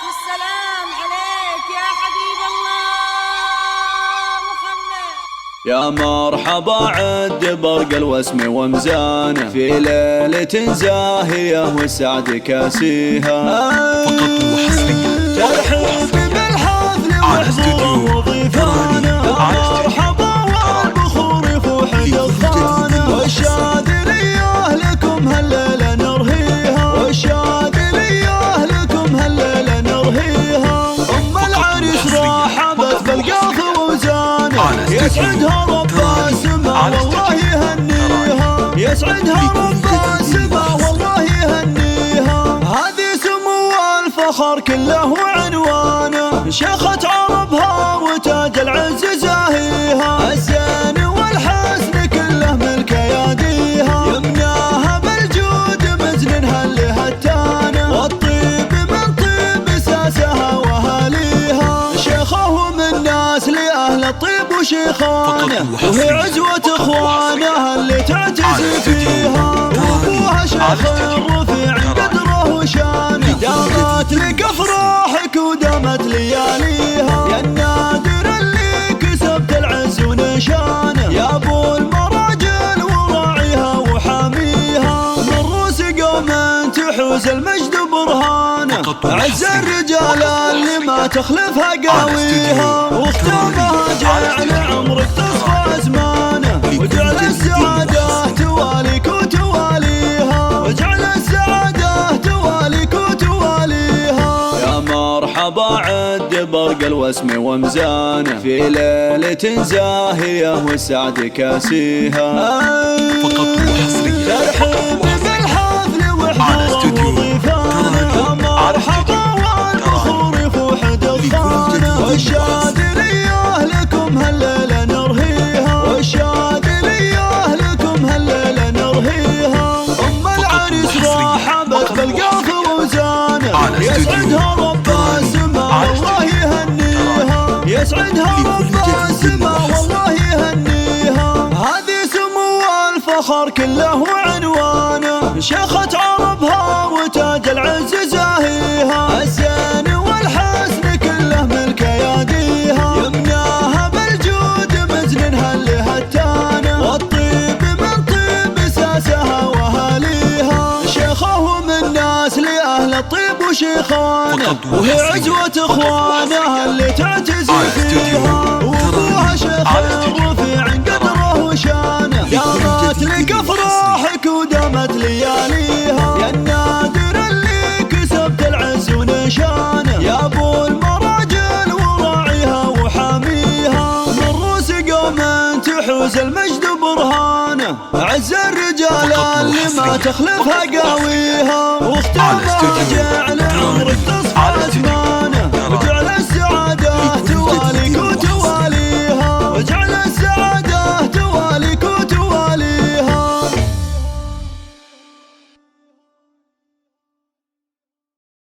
السلام عليك يا حبيب الله محمد. يا مرحبا عد برق الوسم ومزانه في ليلة زاهية والسعد كاسيها. فقط وحصريا ترحيب بالحفل وحضور وضيفانه. مرحبا والبخور يفوح دخانه. والشاذلية لكم هالليلة نرهيها. والشاذلية لكم هالليلة نرهيها. أم العريس راحبت بالقاف ووزانه. يسعدها رب السما والله يهنيها. يسعدها رب السما والله يهنيها. هذه سمو الفخر كله وعنوانه. شيخة عربها وتاج العز زاهيها. الزين والحسن كله ملك اياديها. يمناها بالجود مزنها اللي هتانه. والطيب من طيب ساسها واهاليها. شيخه من ناس لاهل الطيب وشيخانه. وهي عزوة اخوانها اللي تعتزي فيها. وابوها شيخ الرفيع قدره وشانه. دامت لك افراحك ودامت لياليها. يا النادر اللي كسبت العز ونشانه. يا ابو المراجل وراعيها وحاميها. من روس قوم تحوز المجد برهانه. عز الرجال اللي ما تخلفها قاويها. واختامها جعل عمرك تصفى ازمانه. وجعل السعاده تواليك وتواليها. وجعل السعاده تواليك وتواليها. يا مرحبا عد برق الوسم ومزانه في ليلة زاهية والسعد كاسيها. فقط وحصريا ترحيب بالحفل وحضور وضيفانه. مرحبا والبخور يفوح دخانه. والشاذلية لكم هالليلة نرهيها. والشاذلية لكم هالليلة نرهيها. أم العريس راحبت بالقاف ووزانه. يسعدها رب السما والله يهنيها. يسعدها رب السما والله يهنيها. هذه سمو الفخر كله وعنوانه. شيخة عربها وتاج العز زاهيها. الزين والحسن كله ملك اياديها. يمناها بالجود مزنها اللي هتانه. والطيب من طيب ساسها واهاليها. شيخه من ناس لاهل الطيب وشيخانه. وهي عزوة اخوانها اللي تعتزي فيها. وابوها شيخ الرفيع قدره وشانه. دامت لك افراحك ودامت لياليها. يا النادر اللي كسبت العز ونشانه. يا ابو المراجل وراعيها وحاميها. من روس قوم تحوز المجد برهانه. عز الرجال اللي ما تخلفها قاويها. واختامها جعل عمرك تصفى